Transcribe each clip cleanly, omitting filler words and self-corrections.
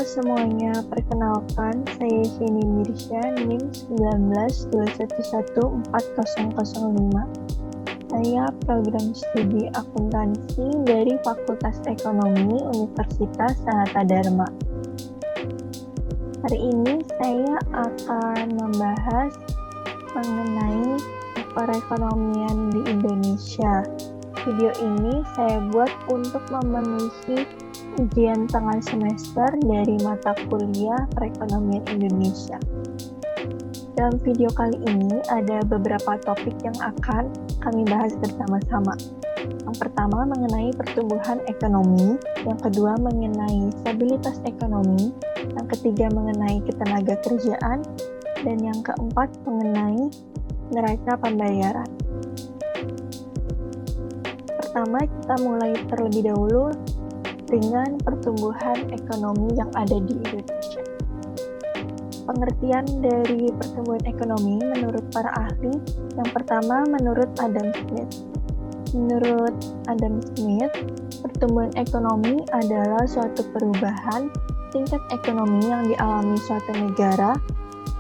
semuanya, perkenalkan saya Sheni Mirsya, NIM 1921140005. Saya program studi akuntansi dari Fakultas Ekonomi Universitas Sanata Dharma. Hari ini saya akan membahas mengenai perekonomian di Indonesia. Video ini saya buat untuk memenuhi ujian tengah semester dari mata kuliah perekonomian Indonesia. Dalam video kali ini ada beberapa topik yang akan kami bahas bersama-sama. Yang pertama mengenai pertumbuhan ekonomi, yang kedua mengenai stabilitas ekonomi, yang ketiga mengenai ketenaga kerjaan, dan yang keempat mengenai neraca pembayaran. Pertama, kita mulai terlebih dahulu dengan pertumbuhan ekonomi yang ada di Indonesia. Pengertian dari pertumbuhan ekonomi menurut para ahli, yang pertama menurut Adam Smith. Menurut Adam Smith, pertumbuhan ekonomi adalah suatu perubahan tingkat ekonomi yang dialami suatu negara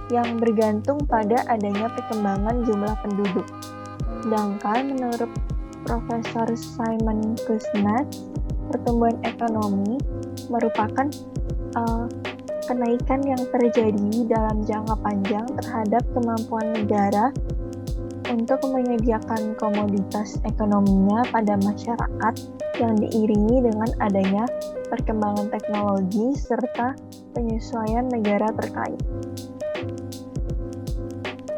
yang bergantung pada adanya perkembangan jumlah penduduk. Sedangkan menurut Profesor Simon Kuznets, pertumbuhan ekonomi merupakan kenaikan yang terjadi dalam jangka panjang terhadap kemampuan negara untuk menyediakan komoditas ekonominya pada masyarakat yang diiringi dengan adanya perkembangan teknologi serta penyesuaian negara terkait.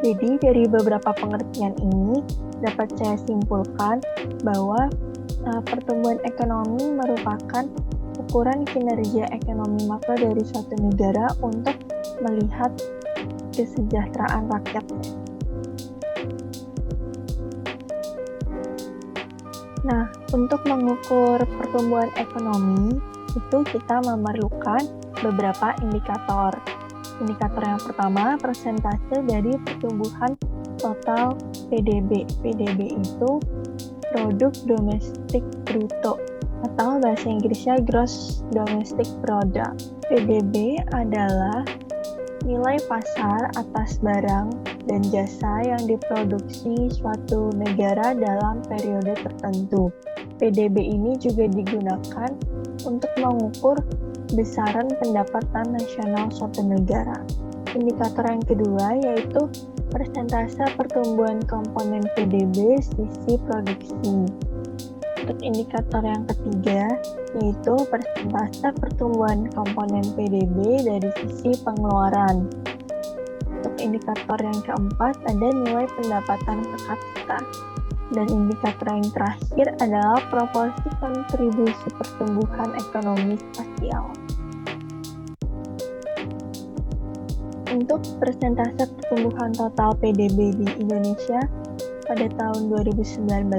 Jadi dari beberapa pengertian ini dapat saya simpulkan bahwa pertumbuhan ekonomi merupakan ukuran kinerja ekonomi makro dari suatu negara untuk melihat kesejahteraan rakyatnya. Nah, untuk mengukur pertumbuhan ekonomi itu kita memerlukan beberapa indikator. Indikator yang pertama, persentase dari pertumbuhan total PDB. PDB itu produk domestik bruto atau bahasa Inggrisnya gross domestic product. PDB adalah nilai pasar atas barang dan jasa yang diproduksi suatu negara dalam periode tertentu. PDB ini juga digunakan untuk mengukur besaran pendapatan nasional suatu negara. Indikator yang kedua yaitu persentase pertumbuhan komponen PDB sisi produksi. Untuk indikator yang ketiga yaitu persentase pertumbuhan komponen PDB dari sisi pengeluaran. Untuk indikator yang keempat ada nilai pendapatan per kapita. Dan indikator yang terakhir adalah proporsi kontribusi pertumbuhan ekonomi spasial. Untuk persentase pertumbuhan total PDB di Indonesia pada tahun 2019,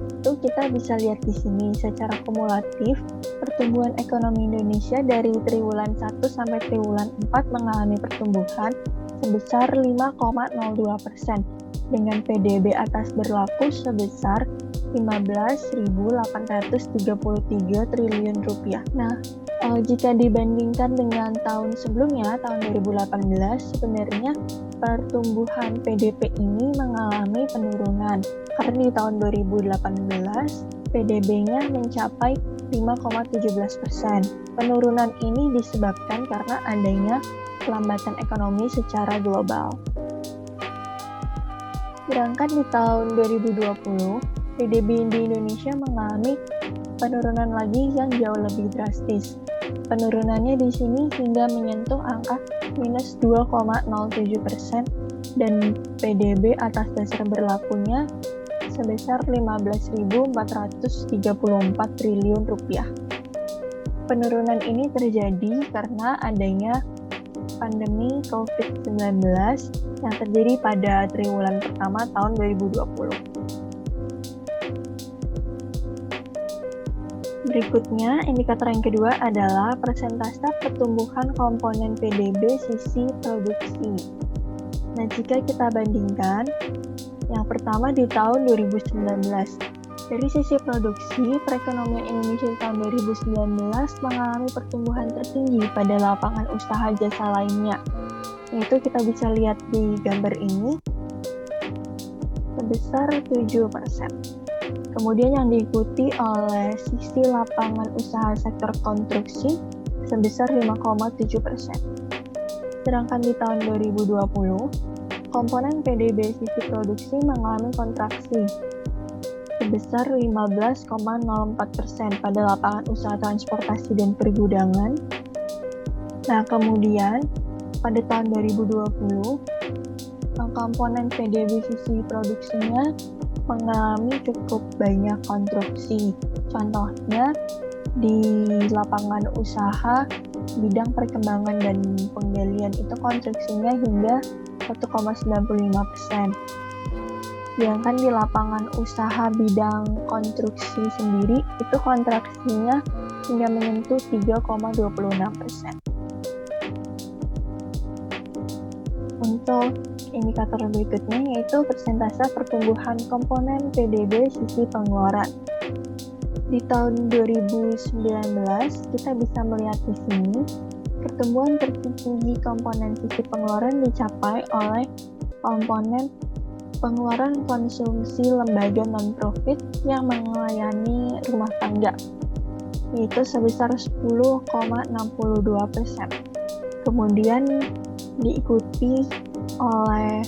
itu kita bisa lihat di sini secara kumulatif pertumbuhan ekonomi Indonesia dari triwulan 1 sampai triwulan 4 mengalami pertumbuhan sebesar 5,02% dengan PDB atas berlaku sebesar 15.833 triliun rupiah. Nah, jika dibandingkan dengan tahun sebelumnya, tahun 2018, sebenarnya pertumbuhan PDB ini mengalami penurunan. Karena di tahun 2018, PDB-nya mencapai 5,17%. Penurunan ini disebabkan karena adanya pelambatan ekonomi secara global. Sedangkan di tahun 2020, PDB di Indonesia mengalami penurunan lagi yang jauh lebih drastis. Penurunannya di sini hingga menyentuh angka minus 2,07% dan PDB atas dasar berlakunya sebesar 15.434 triliun rupiah. Penurunan ini terjadi karena adanya pandemi COVID-19 yang terjadi pada triwulan pertama tahun 2020. Berikutnya, indikator yang kedua adalah persentase pertumbuhan komponen PDB sisi produksi. Nah, jika kita bandingkan, yang pertama di tahun 2019, Dari sisi produksi, perekonomian Indonesia tahun 2019 mengalami pertumbuhan tertinggi pada lapangan usaha jasa lainnya. Yaitu kita bisa lihat di gambar ini, sebesar 7%. Kemudian yang diikuti oleh sisi lapangan usaha sektor konstruksi sebesar 5,7%. Sedangkan di tahun 2020, komponen PDB sisi produksi mengalami kontraksi sebesar 15,04% pada lapangan usaha transportasi dan pergudangan. Nah, kemudian pada tahun 2020, komponen PDB sisi produksinya mengalami cukup banyak konstruksi. Contohnya di lapangan usaha bidang perkembangan dan penggalian itu konstruksinya hingga 1,95%. Sedangkan di lapangan usaha bidang konstruksi sendiri itu kontraksinya hingga menyentuh 3,26%. Untuk indikator berikutnya yaitu persentase pertumbuhan komponen PDB sisi pengeluaran. Di tahun 2019 kita bisa melihat di sini pertumbuhan tertinggi komponen sisi pengeluaran dicapai oleh komponen pengeluaran konsumsi lembaga non-profit yang melayani rumah tangga, yaitu sebesar 10,62%. Kemudian diikuti oleh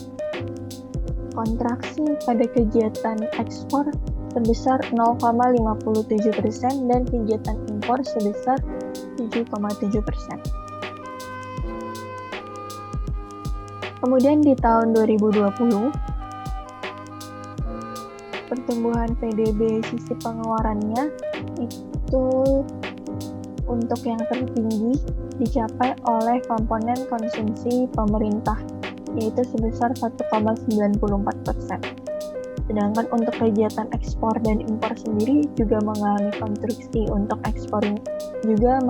kontraksi pada kegiatan ekspor sebesar 0,57% dan kegiatan impor sebesar 7,7%. Kemudian di tahun 2020, pertumbuhan PDB sisi pengeluarannya itu untuk yang tertinggi dicapai oleh komponen konsumsi pemerintah, yaitu sebesar 1,94%. Sedangkan untuk kegiatan ekspor dan impor sendiri juga mengalami konstruksi untuk ekspor juga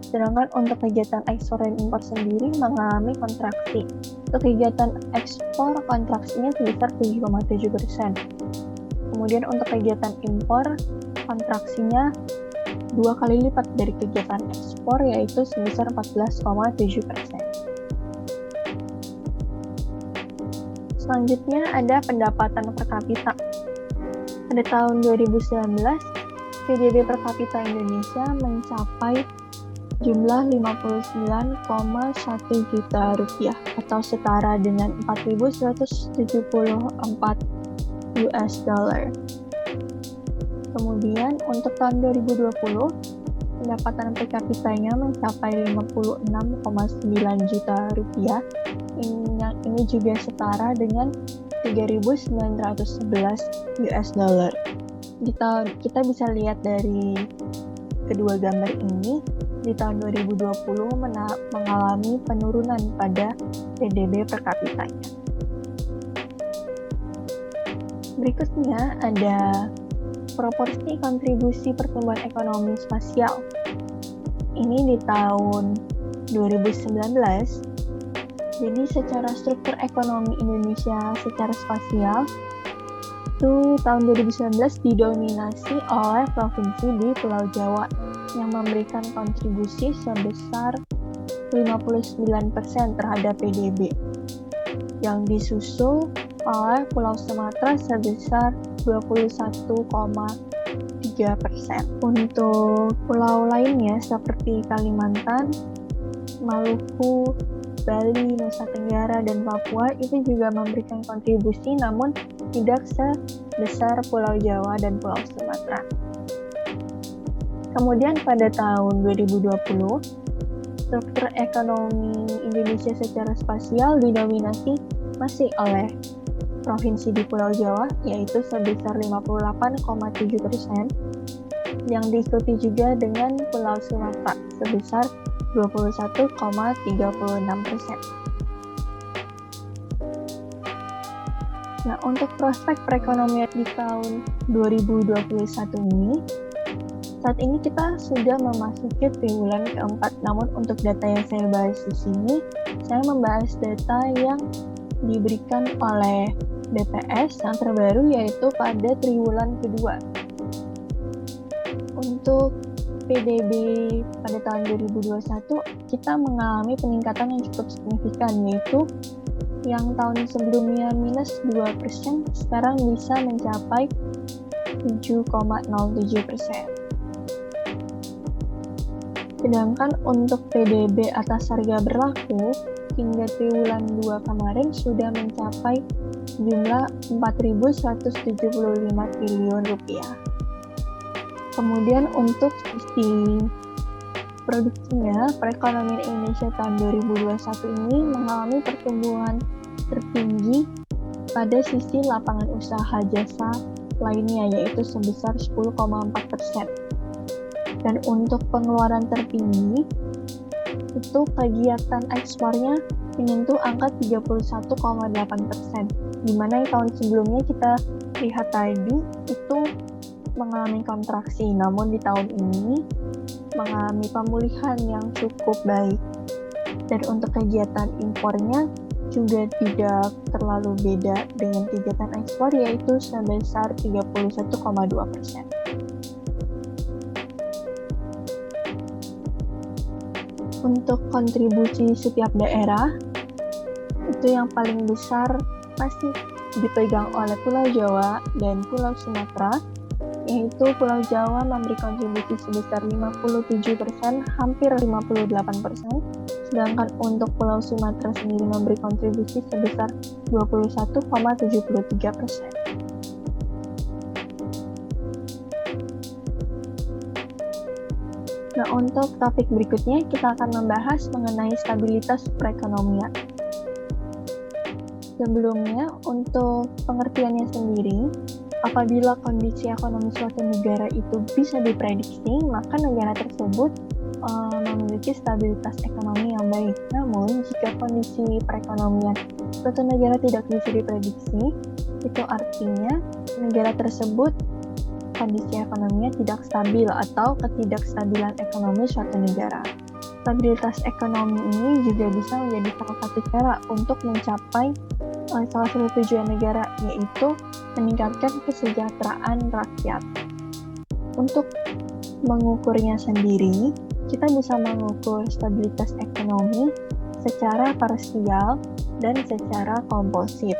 sedangkan untuk kegiatan ekspor dan impor sendiri mengalami kontraksi. Untuk kegiatan ekspor kontraksinya sebesar 7,7%. Kemudian untuk kegiatan impor kontraksinya 2 kali lipat dari kegiatan ekspor yaitu sebesar 14,7%. Selanjutnya ada pendapatan per kapita. Pada tahun 2019, PDB per kapita Indonesia mencapai jumlah 59,1 juta rupiah atau setara dengan 4.174 US dollar. Kemudian untuk tahun 2020, pendapatan per kapitanya mencapai 56,9 juta rupiah. Ini juga setara dengan 3.911 US dollar. Kita bisa lihat dari kedua gambar ini, di tahun 2020 mengalami penurunan pada PDB per kapitanya. Berikutnya ada proporsi kontribusi pertumbuhan ekonomi spasial. Ini di tahun 2019. Jadi secara struktur ekonomi Indonesia secara spasial itu tahun 2019 didominasi oleh provinsi di Pulau Jawa yang memberikan kontribusi sebesar 59% terhadap PDB, yang disusul oleh Pulau Sumatera sebesar 21,3%. Untuk pulau lainnya seperti Kalimantan, Maluku, Bali, Nusa Tenggara, dan Papua itu juga memberikan kontribusi namun tidak sebesar Pulau Jawa dan Pulau Sumatera. Kemudian pada tahun 2020, struktur ekonomi Indonesia secara spasial didominasi masih oleh provinsi di Pulau Jawa, yaitu sebesar 58,7%, yang diikuti juga dengan Pulau Sumatera sebesar 21,36%. Nah, untuk prospek perekonomian di tahun 2021 ini, saat ini kita sudah memasuki triwulan keempat. Namun untuk data yang saya bahas di sini, saya membahas data yang diberikan oleh BPS yang terbaru yaitu pada triwulan kedua. Untuk PDB pada tahun 2021 kita mengalami peningkatan yang cukup signifikan, yaitu yang tahun sebelumnya minus 2%, sekarang bisa mencapai 7,07%. Sedangkan untuk PDB atas harga berlaku hingga triwulan 2 kemarin sudah mencapai jumlah 4.175 triliun rupiah. Kemudian untuk sisi produksinya, perekonomian Indonesia tahun 2021 ini mengalami pertumbuhan tertinggi pada sisi lapangan usaha jasa lainnya, yaitu sebesar 10,4%. Dan untuk pengeluaran tertinggi, itu kegiatan ekspornya menyentuh angka 31,8%, di mana tahun sebelumnya kita lihat tadi itu mengalami kontraksi, namun di tahun ini mengalami pemulihan yang cukup baik. Dan untuk kegiatan impornya juga tidak terlalu beda dengan kegiatan ekspor, yaitu sebesar 31,2%. Untuk kontribusi setiap daerah, itu yang paling besar pasti dipegang oleh Pulau Jawa dan Pulau Sumatera, yaitu Pulau Jawa memberi kontribusi sebesar 57%, hampir 58%, sedangkan untuk Pulau Sumatera sendiri memberi kontribusi sebesar 21,73%. Nah, untuk topik berikutnya kita akan membahas mengenai stabilitas perekonomian. Sebelumnya, untuk pengertiannya sendiri, apabila kondisi ekonomi suatu negara itu bisa diprediksi, maka negara tersebut memiliki stabilitas ekonomi yang baik. Namun, jika kondisi perekonomian suatu negara tidak bisa diprediksi, itu artinya negara tersebut kondisi ekonominya tidak stabil atau ketidakstabilan ekonomi suatu negara. Stabilitas ekonomi ini juga bisa menjadi salah satu cara untuk mencapai salah satu tujuan negara, yaitu meningkatkan kesejahteraan rakyat. Untuk mengukurnya sendiri, kita bisa mengukur stabilitas ekonomi secara parsial dan secara komposit.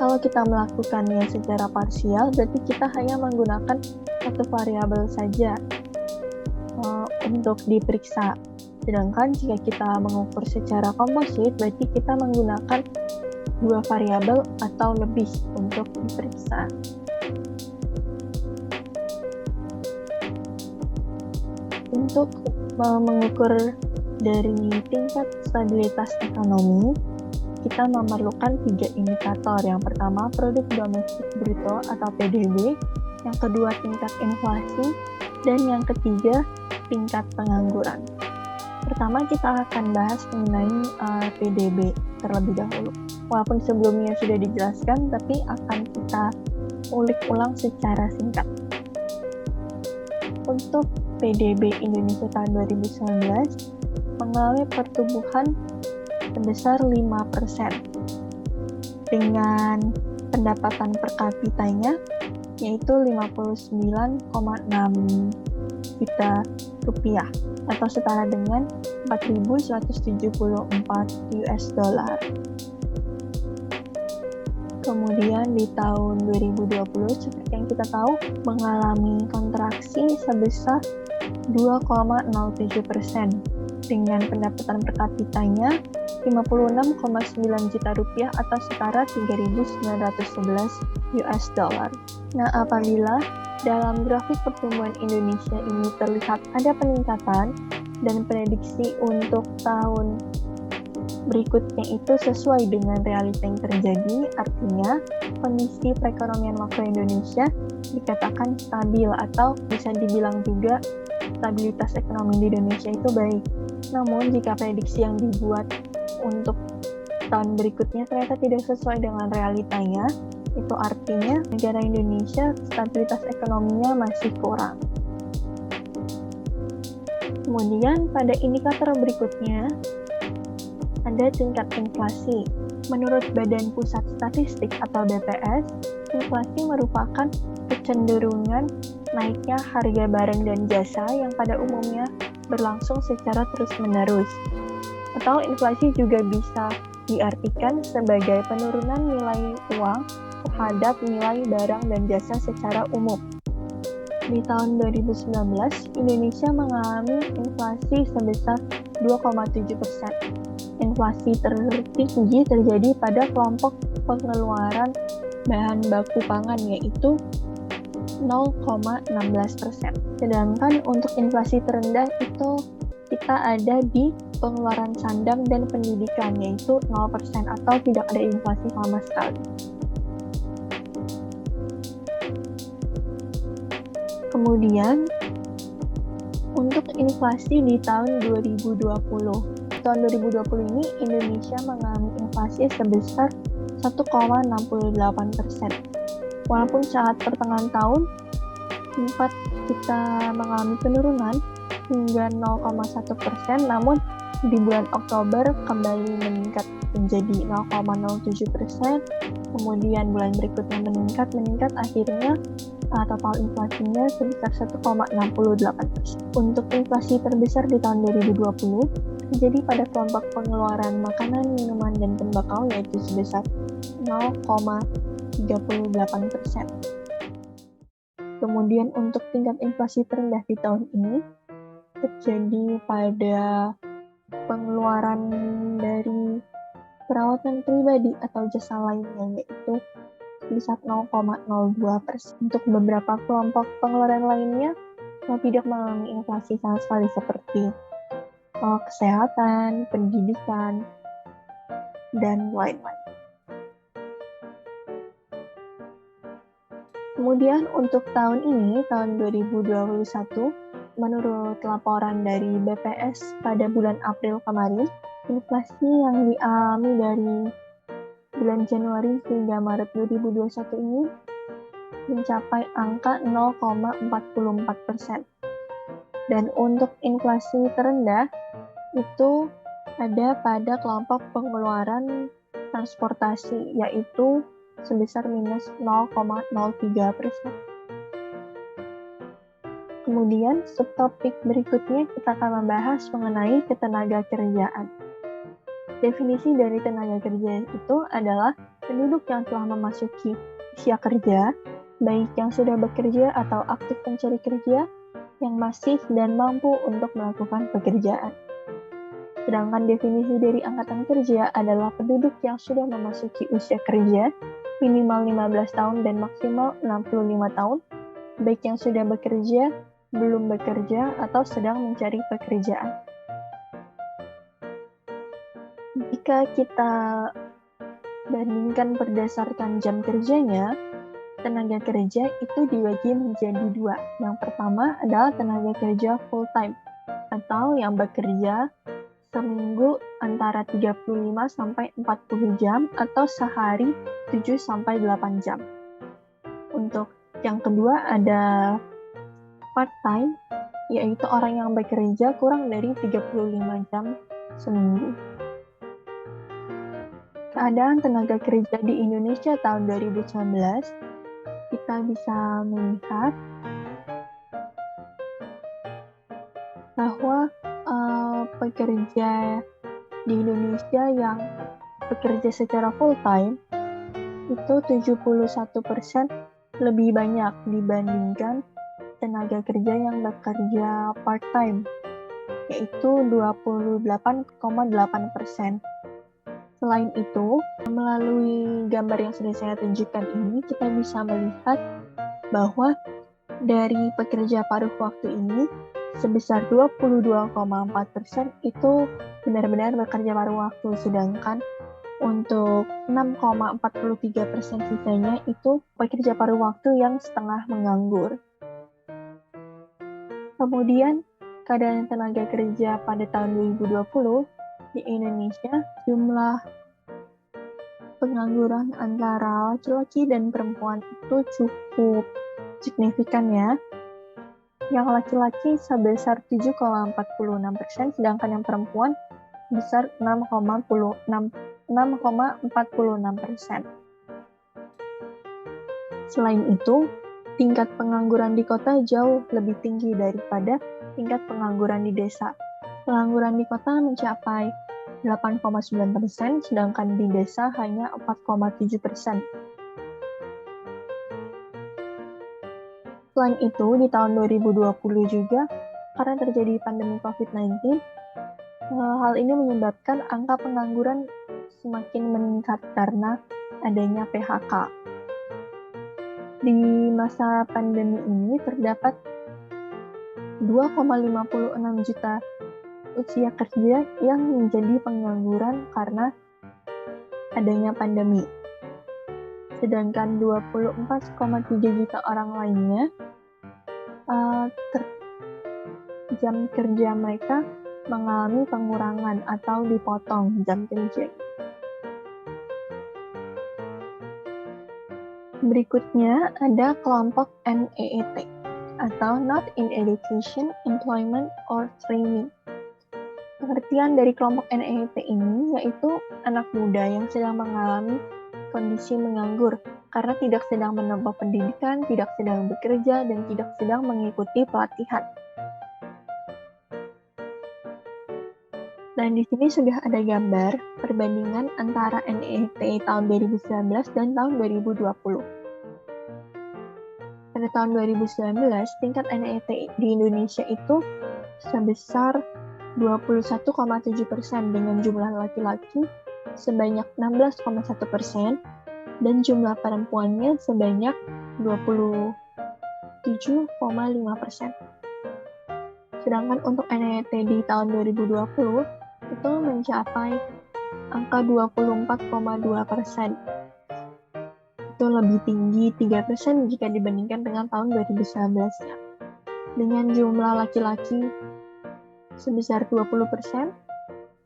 Kalau kita melakukannya secara parsial, berarti kita hanya menggunakan satu variabel saja untuk diperiksa. Sedangkan jika kita mengukur secara komposit, berarti kita menggunakan dua variabel atau lebih untuk diperiksa. Untuk mengukur dari tingkat stabilitas ekonomi, kita memerlukan 3 indikator. Yang pertama, produk domestik bruto atau PDB, yang kedua tingkat inflasi, dan yang ketiga tingkat pengangguran. Pertama, kita akan bahas mengenai PDB terlebih dahulu. Walaupun sebelumnya sudah dijelaskan, tapi akan kita ulik ulang secara singkat. Untuk PDB Indonesia tahun 2019 mengalami pertumbuhan sebesar 5%, dengan pendapatan per kapitanya yaitu 59,6 juta rupiah atau setara dengan 4.174 US dollar. Kemudian di tahun 2020 seperti yang kita tahu mengalami kontraksi sebesar 2,07%, dengan pendapatan per kapitanya 56,9 juta rupiah atau setara 3.911 US dollar. Nah, apabila dalam grafik pertumbuhan Indonesia ini terlihat ada peningkatan dan prediksi untuk tahun berikutnya itu sesuai dengan realita yang terjadi, artinya kondisi perekonomian makro Indonesia dikatakan stabil atau bisa dibilang juga stabilitas ekonomi di Indonesia itu baik. Namun jika prediksi yang dibuat untuk tahun berikutnya ternyata tidak sesuai dengan realitanya, itu artinya negara Indonesia stabilitas ekonominya masih kurang. Kemudian pada indikator berikutnya, ada tingkat inflasi. Menurut Badan Pusat Statistik atau BPS, inflasi merupakan kecenderungan naiknya harga barang dan jasa yang pada umumnya berlangsung secara terus-menerus. Atau inflasi juga bisa diartikan sebagai penurunan nilai uang terhadap nilai barang dan jasa secara umum. Di tahun 2019, Indonesia mengalami inflasi sebesar 2,7%. Inflasi tertinggi terjadi pada kelompok pengeluaran bahan baku pangan, yaitu 0,16%. Sedangkan untuk inflasi terendah itu kita ada di pengeluaran sandang dan pendidikan, yaitu 0% atau tidak ada inflasi sama sekali. Kemudian, untuk inflasi di tahun 2020. Tahun 2020 ini Indonesia mengalami inflasi sebesar 1,68%. Walaupun saat pertengahan tahun sempat kita mengalami penurunan hingga 0,1%, namun di bulan Oktober kembali meningkat menjadi 0,07%, kemudian bulan berikutnya meningkat akhirnya total inflasinya sebesar 1,68%. Untuk inflasi terbesar di tahun 2020 terjadi pada kelompok pengeluaran makanan, minuman, dan tembakau, yaitu sebesar 0,38%. Kemudian untuk tingkat inflasi terendah di tahun ini terjadi pada pengeluaran dari perawatan pribadi atau jasa lainnya, yaitu sebesar 0,02%. Untuk beberapa kelompok pengeluaran lainnya tidak mengalami inflasi sama sekali, seperti kesehatan, pendidikan, dan lain-lain. Kemudian untuk tahun ini, tahun 2021, menurut laporan dari BPS pada bulan April kemarin, inflasi yang dialami dari bulan Januari hingga Maret 2021 ini mencapai angka 0,44%. Dan untuk inflasi terendah itu ada pada kelompok pengeluaran transportasi, yaitu sebesar minus 0,03%. Kemudian subtopik berikutnya kita akan membahas mengenai ketenaga kerjaan. Definisi dari tenaga kerja itu adalah penduduk yang telah memasuki usia kerja, baik yang sudah bekerja atau aktif mencari kerja, yang masih dan mampu untuk melakukan pekerjaan. Sedangkan definisi dari angkatan kerja adalah penduduk yang sudah memasuki usia kerja, minimal 15 tahun dan maksimal 65 tahun, baik yang sudah bekerja, belum bekerja, atau sedang mencari pekerjaan. Jika kita bandingkan berdasarkan jam kerjanya, tenaga kerja itu dibagi menjadi dua. Yang pertama adalah tenaga kerja full-time, atau yang bekerja seminggu antara 35 sampai 40 jam atau sehari 7 sampai 8 jam. Untuk yang kedua ada part-time, yaitu orang yang bekerja kurang dari 35 jam seminggu. Keadaan tenaga kerja di Indonesia tahun 2019, kita bisa melihat bahwa pekerja di Indonesia yang bekerja secara full-time itu 71% lebih banyak dibandingkan tenaga kerja yang bekerja part-time, yaitu 28,8%. Selain itu, melalui gambar yang sudah saya tunjukkan ini, kita bisa melihat bahwa dari pekerja paruh waktu ini, sebesar 22,4% itu benar-benar bekerja paruh waktu, sedangkan untuk 6,43% sisanya itu pekerja paruh waktu yang setengah menganggur. Kemudian, keadaan tenaga kerja pada tahun 2020 di Indonesia, jumlah pengangguran antara laki-laki dan perempuan itu cukup signifikan ya. Yang laki-laki sebesar 7,46%, sedangkan yang perempuan sebesar 6,46%. Selain itu, tingkat pengangguran di kota jauh lebih tinggi daripada tingkat pengangguran di desa. Pengangguran di kota mencapai 8,9%, sedangkan di desa hanya 4,7%. Selain itu, di tahun 2020 juga, karena terjadi pandemi COVID-19, hal ini menyebabkan angka pengangguran semakin meningkat karena adanya PHK. Di masa pandemi ini terdapat 2,56 juta usia kerja yang menjadi pengangguran karena adanya pandemi. Sedangkan 24,3 juta orang lainnya jam kerja mereka mengalami pengurangan atau dipotong jam kerja. Berikutnya ada kelompok NEET atau Not in Education, Employment, or Training. Pengertian dari kelompok NEET ini yaitu anak muda yang sedang mengalami kondisi menganggur karena tidak sedang menempuh pendidikan, tidak sedang bekerja, dan tidak sedang mengikuti pelatihan. Dan di sini sudah ada gambar perbandingan antara NEET tahun 2019 dan tahun 2020. Pada tahun 2019, tingkat NEET di Indonesia itu sebesar 21,7% dengan jumlah laki-laki sebanyak 16,1% dan jumlah perempuannya sebanyak 27,5%. Sedangkan untuk NEET di tahun 2020 itu mencapai angka 24,2%. Itu lebih tinggi 3% jika dibandingkan dengan tahun 2019-nya. Dengan jumlah laki-laki sebesar 20%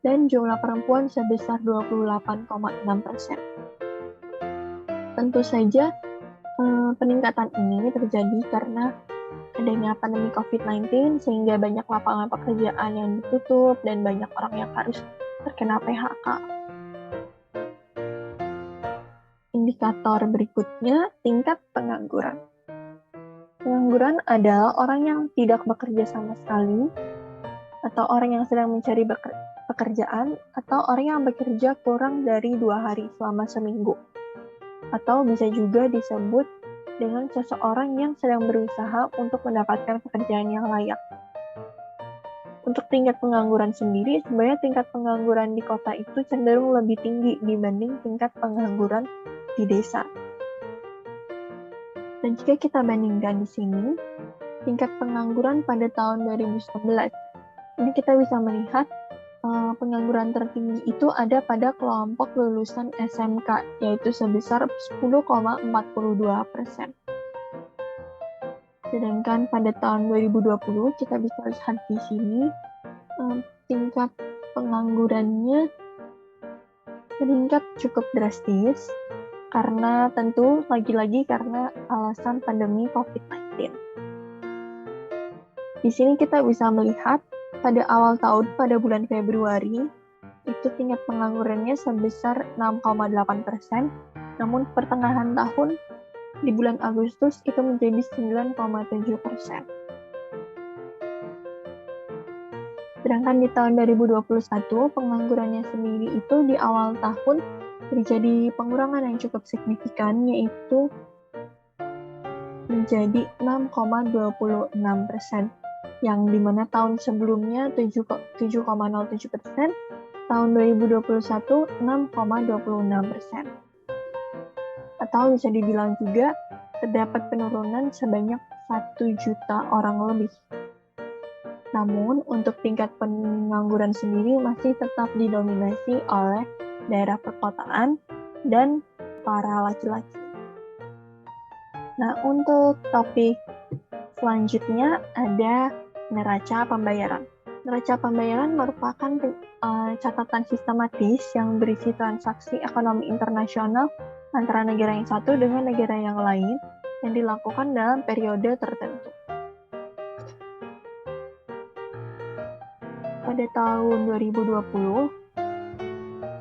dan jumlah perempuan sebesar 28,6%. Tentu saja peningkatan ini terjadi karena adanya pandemi COVID-19 sehingga banyak lapangan pekerjaan yang ditutup dan banyak orang yang harus terkena PHK. Indikator berikutnya, tingkat pengangguran. Pengangguran adalah orang yang tidak bekerja sama sekali, atau orang yang sedang mencari pekerjaan, atau orang yang bekerja kurang dari 2 hari selama seminggu. Atau bisa juga disebut dengan seseorang yang sedang berusaha untuk mendapatkan pekerjaan yang layak. Untuk tingkat pengangguran sendiri, sebenarnya tingkat pengangguran di kota itu cenderung lebih tinggi dibanding tingkat pengangguran di desa. Dan jika kita bandingkan di sini, tingkat pengangguran pada tahun 2019, ini kita bisa melihat pengangguran tertinggi itu ada pada kelompok lulusan SMK, yaitu sebesar 10,42%. Sedangkan pada tahun 2020 kita bisa lihat di sini tingkat penganggurannya meningkat cukup drastis karena tentu lagi-lagi karena alasan pandemi COVID-19. Di sini kita bisa melihat pada awal tahun, pada bulan Februari, itu tingkat penganggurannya sebesar 6,8%, namun pertengahan tahun, di bulan Agustus, itu menjadi 9,7%. Sedangkan di tahun 2021, penganggurannya sendiri itu di awal tahun terjadi pengurangan yang cukup signifikan, yaitu menjadi 6,26%. Yang dimana tahun sebelumnya 7,07%, tahun 2021 6,26%. Atau bisa dibilang juga terdapat penurunan sebanyak 1 juta orang lebih. Namun untuk tingkat pengangguran sendiri masih tetap didominasi oleh daerah perkotaan dan para laki-laki. Nah, untuk topik selanjutnya ada neraca pembayaran. Neraca pembayaran merupakan catatan sistematis yang berisi transaksi ekonomi internasional antara negara yang satu dengan negara yang lain yang dilakukan dalam periode tertentu. pada tahun 2020,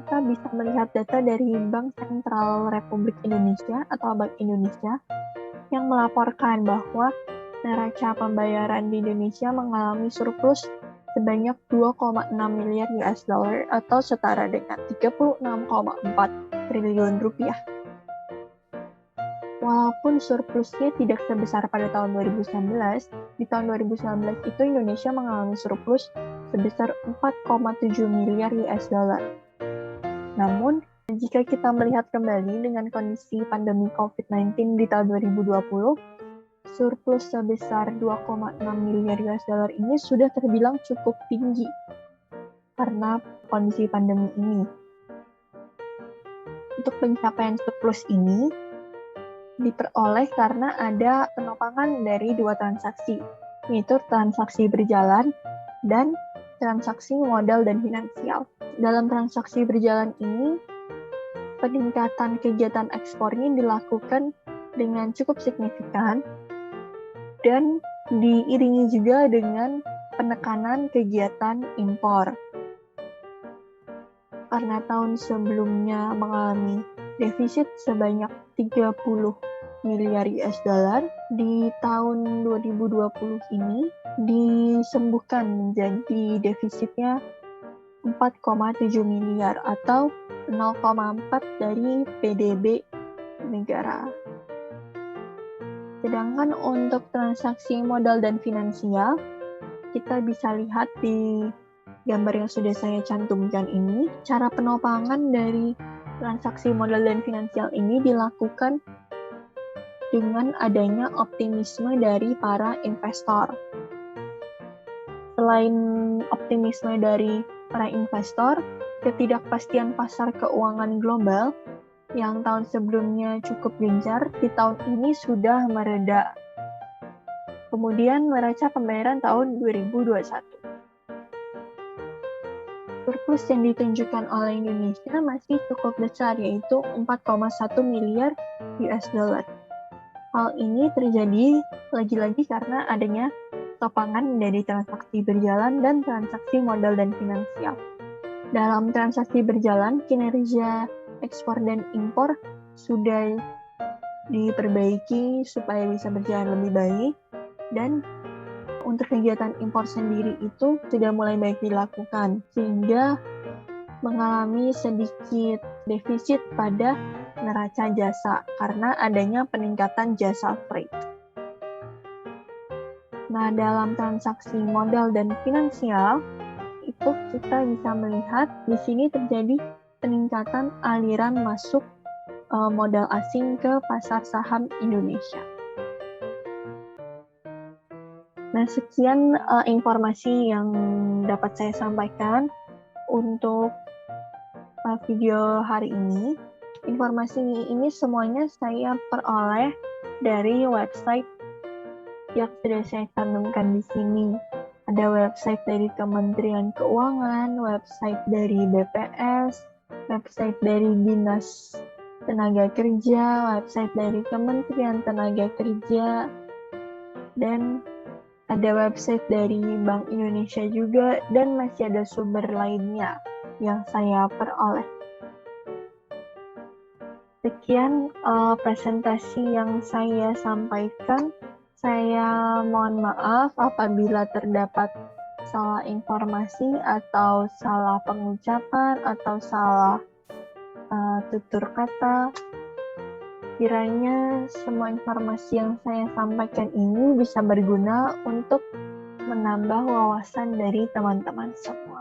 kita bisa melihat data dari Bank Sentral Republik Indonesia atau Bank Indonesia yang melaporkan bahwa neraca pembayaran di Indonesia mengalami surplus sebanyak 2,6 miliar US dollar atau setara dengan 36,4 triliun rupiah. Walaupun surplusnya tidak sebesar pada tahun 2019, di tahun 2019 itu Indonesia mengalami surplus sebesar 4,7 miliar US dollar. Namun, jika kita melihat kembali dengan kondisi pandemi COVID-19 di tahun 2020, surplus sebesar 2,6 miliar US dollar ini sudah terbilang cukup tinggi karena kondisi pandemi ini. Untuk pencapaian surplus ini diperoleh karena ada penopangan dari dua transaksi, yaitu transaksi berjalan dan transaksi modal dan finansial. Dalam transaksi berjalan ini, peningkatan kegiatan ekspornya dilakukan dengan cukup signifikan dan diiringi juga dengan penekanan kegiatan impor. Karena tahun sebelumnya mengalami defisit sebanyak 30 miliar US dollar, di tahun 2020 ini disembuhkan menjadi defisitnya 4,7 miliar atau 0,4 dari PDB negara. Sedangkan untuk transaksi modal dan finansial, kita bisa lihat di gambar yang sudah saya cantumkan ini, cara penopangan dari transaksi modal dan finansial ini dilakukan dengan adanya optimisme dari para investor. Selain optimisme dari para investor, ketidakpastian pasar keuangan global yang tahun sebelumnya cukup gencar, di tahun ini sudah mereda. Kemudian neraca pembayaran tahun 2021. Surplus yang ditunjukkan oleh Indonesia masih cukup besar, yaitu 4,1 miliar US dollar. Hal ini terjadi lagi-lagi karena adanya topangan dari transaksi berjalan dan transaksi modal dan finansial. Dalam transaksi berjalan, kinerja ekspor dan impor sudah diperbaiki supaya bisa berjalan lebih baik, dan untuk kegiatan impor sendiri itu sudah mulai baik dilakukan, sehingga mengalami sedikit defisit pada neraca jasa karena adanya peningkatan jasa freight. Nah, dalam transaksi modal dan finansial, itu kita bisa melihat di sini terjadi peningkatan aliran masuk modal asing ke pasar saham Indonesia. Nah, sekian informasi yang dapat saya sampaikan untuk video hari ini. Informasi ini semuanya saya peroleh dari website yang sudah saya cantumkan di sini. Ada website dari Kementerian Keuangan, website dari BPS, website dari Dinas Tenaga Kerja, website dari Kementerian Tenaga Kerja, dan ada website dari Bank Indonesia juga, dan masih ada sumber lainnya yang saya peroleh. Sekian presentasi yang saya sampaikan. Saya mohon maaf apabila terdapat salah informasi atau salah pengucapan atau salah tutur kata. Kiranya semua informasi yang saya sampaikan ini bisa berguna untuk menambah wawasan dari teman-teman semua.